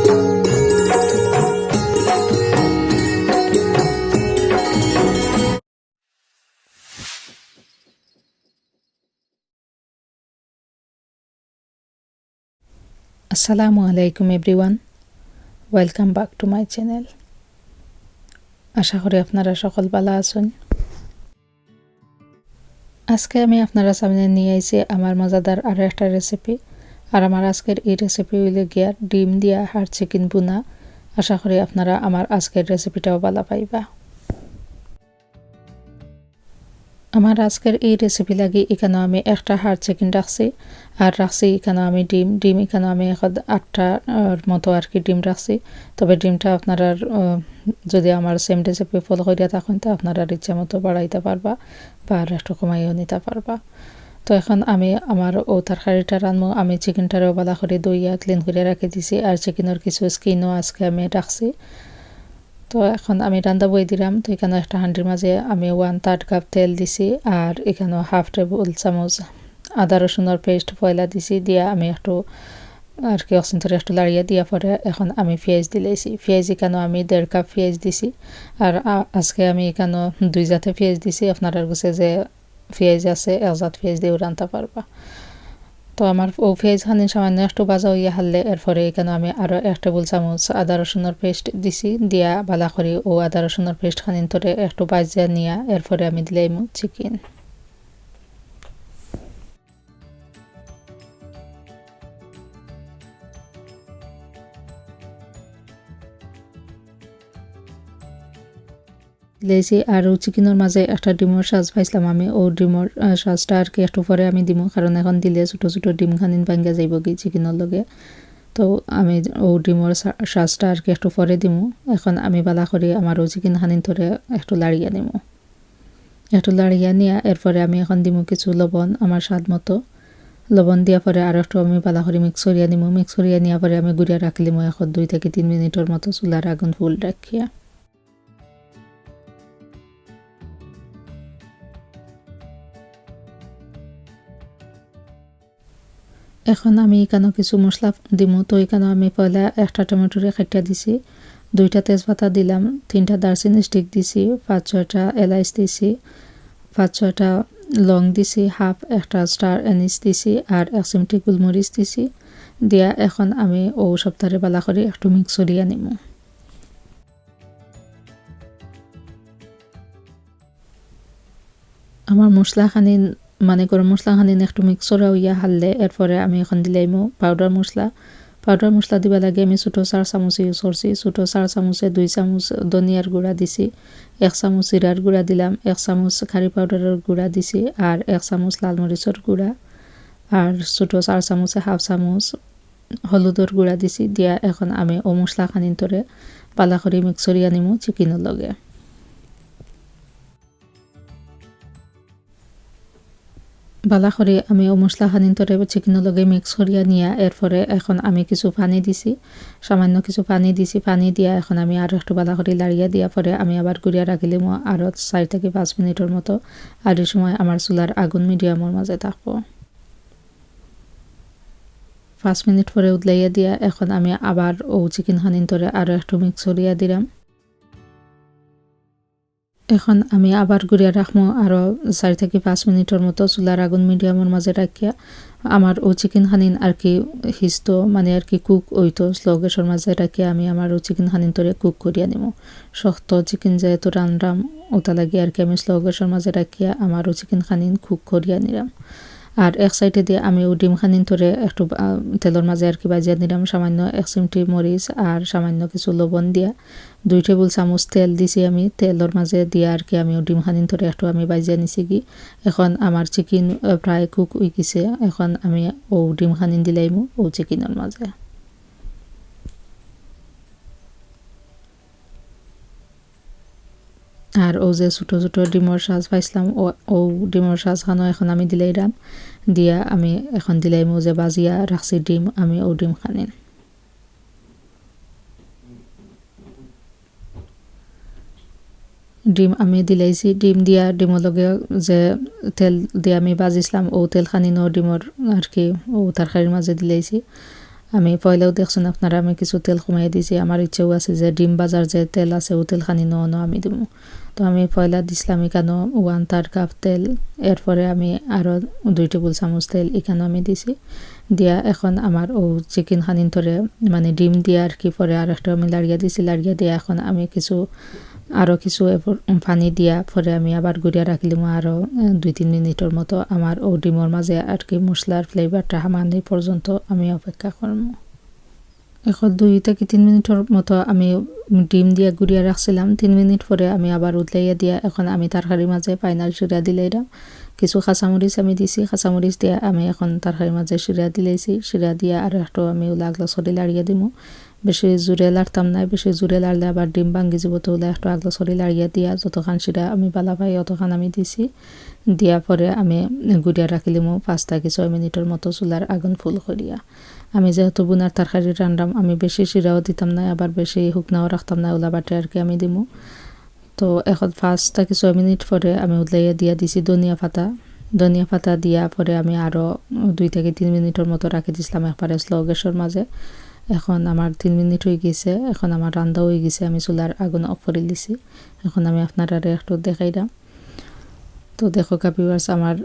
আসসালামু আলাইকুম everyone, welcome back to my channel. আশা করি আপনারা সকল ভালো আছেন। আজকে আমি আপনারা সামনে নিয়ে আইছি আমার মজাদার আরও একটা রেসিপি। আর আমার আজকের এই রেসিপি হইলে গিয়া ডিম দিয়া হাড় চিকেন বুনা। আশা করি আপনারা আমার আজকের রেসিপিটাও ভালো পাইবা। আমার আজকের এই রেসিপি লাগি এখানে আমি একটা হাড় চিকেন রাখছি, আর রাখছি এখানে আমি ডিম এখানে আমি এখন 8টার মতো আর কি ডিম রাখছি। তবে ডিমটা আপনারা যদি আমার সেম রেসিপি ফলো করিয়া থাকেন তো আপনারা ইচ্ছা মতো বাড়াইতে পারবা বা আর একটু কমাইও নিতে পারবা। তো এখন আমি আমার তরকারিটা রান্নবো। আমি চিকেনটারও বালা করে দইয়া ক্লিন করে রেখে দিছি, আর চিকেনের কিছু স্কিনও আজকে আমি রাখছি। তো এখন আমি রান্না বই দিলাম। তো এখানে একটা হাঁডির মাঝে আমি 1/3 কাপ তেল দিছি, আর এখানেও 1/2 টেবিল চামচ আদা রসুনের পেস্ট পয়লা দিছি। দিয়া আমি একটু আর কি অসন্তরে একটু লাড়িয়ে দিয়া পরে এখন আমি পেঁয়াজ দিলেছি। পেঁয়াজ এখানেও আমি 1.5 কাপ পেঁয়াজ দিছি, আর আজকে আমি এখানেও 2 জাতে পেঁয়াজ দিছি। আপনার কাছে যে পেঁয়াজ আছে একজাত পেঁয়াজ দিয়েও রান্না পারবা। তো আমার পেঁয়াজ খানি সামান্য একটু ভাজা হইয়া হারলে এরপরে এখানে আমি আরও 1 টেবিল চামচ আদা রসুনের পেস্ট দিছি। দিয়া ভালো করে আদা রসুনের পেস্ট খানি ধরে একটু ভাজিয়া নিয়া এরপরে আমি দিলাম চিকেন। দিয়েছি, আর চিকেনের মাঝে একটা ডিমের সাজ পাইছিলাম আমি। ডিমের সাজটা আর কি একটু পরে আমি দিব, কারণ এখন দিলে ছোটো ছোটো ডিম খানিন ভাঙ্গা যাইব কি চিকেনের লগে। তো আমি ডিমের সাজটা আর কি একটু পরে দিব। এখন আমি বালা করি আমার চিকেন খানিন ধরে একটু লাড়িয়ে নিব। একটু লাড়িয়ে নিয়ে এরপরে আমি এখন দিব কিছু লবণ আমার স্বাদ মতো। লবণ দিয়া পরে আর একটু আমি বালা করে মিক্স করিয়া নিব। মিক্স করিয়া নেওয়া পরে আমি গুড়িয়া রাখলিম এখন 2 থেকে 3 মিনিটের মতো চুলার আগুন ফুল রাখিয়া। এখন আমি এখানে কিছু মশলা দিব। তো এখানে আমি পয়লা একটা টমেটোরে কাটিয়া দিছি, 2টা তেজপাতা দিলাম, 3টা দারচিনি স্টিক দিছি, 5-6টা এলাচ দিছি, 5-6টা লং দিছি, একটা স্টার এনিস দিছি, আর 1 চিমটি গোলমরিচ দিছি। দিয়া এখন আমি সপ্তাহে বালা করে একটু মিক্স করিয়া নিব। আমার মশলাখানি মানে গরম মশলাখানি একটু মিক্স করা হইয়া হারলে এরপরে আমি এখন দিলাম পাউডার মশলা দিবা লাগে। আমি ছোটো 4 চামচ ইউজ করছি। ছোটো 4 চামচে 2 চামচ ধনিয়ার গুঁড়া দিছি, 1 চামচ জিরার গুঁড়া দিলাম, 1 চামচ কারি পাউডারের গুঁড়া দিছি, আর 1 চামচ লাল মরিচের গুঁড়া, আর ছোটো 4 চামচে 1/2 চামচ হলুদের গুঁড়া দিছি। দিয়া এখন আমি মশলাখানি ধরে পালা করে মিক্স করিয়া নিমু চিকেনের লগে। বালা করে আমি মশলাখানি ধরে চিকেনের লগে মিক্স করিয়া নিয়া এরপরে এখন আমি কিছু পানি দিছি, সামান্য কিছু পানি দিছি। পানি দিয়া এখন আমি আরও একটু বালা করে লাড়িয়া দিয়া পরে আমি আবার গুড়িয়া রাখিলাম আরও 4 থেকে 5 মিনিটের মতো। আর এই সময় আমার চুলার আগুন মিডিয়ামের মাঝে থাকবো। 5 মিনিট পরে উদলাইয়া দিয়া এখন আমি আবার চিকেন খানিন ধরে আরও একটু মিক্স করিয়া দিলাম। এখন আমি আবার গুড়িয়া রাখবো আরও 4 থেকে 5 মিনিটের মতো। চুলার আগুন মিডিয়ামের মাঝে রাখিয়া আমার চিকেন খানিন আর কি হিসতো মানে আর কি কুক হইতো স্লো গ্যাসের মাঝে রাখিয়া আমি আমার চিকেন খানিন ধরে কুক করিয়া নিব। শক্ত চিকেন যেহেতু রান্নাম ওটা লাগিয়ে আর কি আমি স্লো গ্যাসের মাঝে রাখিয়া আমার চিকেন খানিন কুক করিয়া নিলাম। আর এক সাইডে দিয়ে আমি ডিম খানিন ধরে একটু তেলের মাঝে আর কি বাজিয়া নিলাম। সামান্য 1 চিমটি মরিচ আর সামান্য কিছু লবণ দিয়া 2 টেবিল চামচ তেল দিছি আমি। তেলের মাঝে দিয়া আর কি আমি ডিম খানিন ধরে একটু আমি বাজিয়া নিছি কি। এখন আমার চিকেন প্রায় কুক হয়ে গেছে। এখন আমি ডিম খানিন দিলাইম চিকেনের মাঝে। আর যে ছোটো ছোটো ডিমের সাজ পাইছিলাম ডিমের সাজখানো এখন আমি দিলাইরাম। দিয়া আমি এখন দিলাইম যে বাজিয়া রাখছি ডিম, আমি ডিম খানিন। ডিম আমি দিলাইছি। ডিম দিয়া ডিমের লগে যে তেল দিয়ে আমি বাজিছিলাম তেল খানিনও ডিমের আর কি তরকারির মাঝে দিলাইছি। আমি পয়লাও দেখছেন আপনারা আমি কিছু তেল কমাই দিয়েছি। আমার ইচ্ছেও আছে যে ডিম বাজার যে তেল আছে ও তেল খানি ন আমি দিব। তো আমি পয়লা দিছিলাম এখানেও 1/3 কাপ তেল, এরপরে আমি আরও 2 টেবিল চামচ তেল এখানেও আমি দিছি দিয়া এখন আমার ও চিকেন খানিন ধরে মানে ডিম দিয়া আর কি পরে আর একটা আমি লাড়িয়ে দিছি, লাড়িয়ে দিয়া এখন আমি আরও কিছু পানি দিয়া পরে আমি আবার গুড়িয়া রাখলাম আরও 2-3 মিনিটের মতো। আমার ও ডিমের মাঝে আর কি মশলার ফ্লেভারটা হামানি পর্যন্ত আমি অপেক্ষা করব। এখন 2 থেকে 3 মিনিটের মতো আমি ডিম দিয়া গুড়িয়া রাখছিলাম। 3 মিনিট পরে আমি আবার উতলাইয়া দিয়া এখন আমি তরকারির মাঝে ফাইনাল শিরা দিলাইলাম। কিছু কাঁচামরিচ আমি দিছি, কাঁচামরিচ দিয়া আমি এখন তরকারির মাঝে শিরা দিলাইছি। শিরা দিয়া আর একটু আমি আগলা সরি লাড়িয়ে দিমু। বেশি জোরে লাড়তাম না, বেশি জোরে লাড়লে আবার ডিম ভাঙ্গি যাব, তো একটু আগলা সরি লাড়িয়ে দিয়া যতখান শিরা আমি বালা পাই অতখান আমি দিছি। দিয়া পরে আমি গুড়িয়া রাখিলিমু 5 থেকে 6 মিনিটের মতো চুলার আগুন ফুল করিয়া। আমি যেহেতু বুনার তরকারি রান্নাম আমি বেশি শিরাও দিতাম না, আবার বেশি শুকনাও রাখতাম না, ওলা বাটে আর কি আমি দিমু। তো এখন 5 থেকে 6 মিনিট পরে আমি উতলাইয়া দিয়া দিছি ধনিয়া পাতা দিয়া পরে আমি আরও 2 থেকে 3 মিনিটের মতো রাখি দিছিলাম একবারে স্লো গ্যাসের মাঝে। এখন আমার 3 মিনিট হয়ে গেছে, এখন আমার রান্না হয়ে গেছে, আমি চুলার আগুন অফ করে দিছি। এখন আমি আপনারা একটু দেখাইলাম। তো দেখো ভিউয়ার্স আমার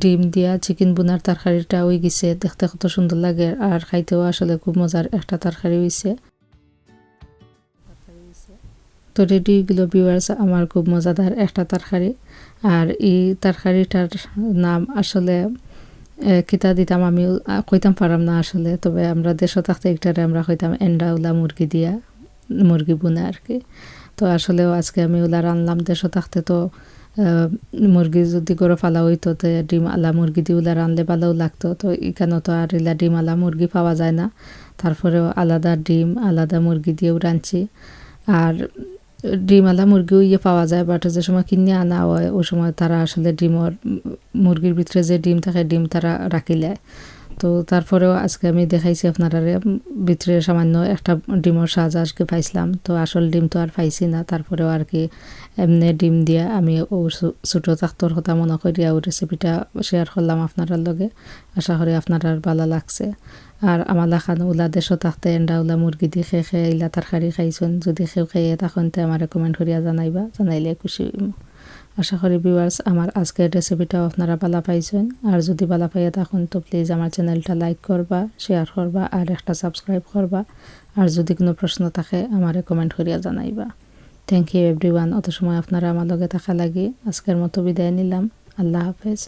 ডিম দিয়া চিকেন বুনার তরকারিটা হয়ে গেছে, দেখতে কত সুন্দর লাগে আর খাইতেও আসলে খুব মজার একটা তরকারি হয়েছে। তো রেডি গেল ভিউয়ার্স আমার খুব মজাদার একটা তরকারি। আর এই তরকারিটার নাম আসলে কিতা দিতাম আমি কইতাম পারাম না আসলে, তবে আমরা দেশে থাকতে একটারে আমরা কইতাম এন্ডাউলা মুরগি দিয়া মুরগি বুনা আর কি। তো আসলেও আজকে আমি ওলা রানলাম দেশে থাকতে, তো মুরগি যদি গরো ফালা হইতো তো ডিম আলা মুরগি দিয়ে ওলা রানলে ভালোও লাগতো। তো এখানে তো আর এলা ডিম আলা মুরগি পাওয়া যায় না, তারপরেও আলাদা ডিম আলাদা মুরগি দিয়েও রাঁধছি। আর ডিমওয়ালা মুরগিও পাওয়া যায়, বাট যে সময় কিনে আনা হয় ওই সময় তারা আসলে মুরগির ভিতরে যে ডিম থাকে ডিম তারা রাখিলে। তো তারপরেও আজকে আমি দেখাইছি আপনারা ভিতরে সামান্য একটা ডিমের সাজ আজকে পাইছিলাম, তো আসল ডিম তো আর পাইছি না। তারপরেও আর কি এমনি ডিম দিয়া আমি ও ছোটো থাকতোর কথা মনে করিয়া ও রেসিপিটা শেয়ার করলাম আপনার লগে। আশা করি আপনার ভালো লাগছে। আর আমার লাখানো ওলা দেশও থাকতে এন্ডা ওলা মুরগি দিয়ে খেয়ে ইলা তরকারি খাইছেন, যদি খেয়ে তখন তো আমার কমেন্ট করিয়া জানাইলে খুশি হইম। আশা করি ভিউয়ার্স আমার আজকের রেসিপিটাও আপনারা ভালো পাইছেন। আর যদি ভালো পাইয়া তখন তো প্লিজ আমার চ্যানেলটা লাইক করবা, শেয়ার করবা আর একটা সাবস্ক্রাইব করবা। আর যদি কোনো প্রশ্ন থাকে আমার কমেন্ট করিয়া জানাইবা। থ্যাংক ইউ এভরিওয়ান, অত সময় আপনারা আমার লগে থাকা লাগি। আজকের মতো বিদায় নিলাম। আল্লাহ হাফেজ।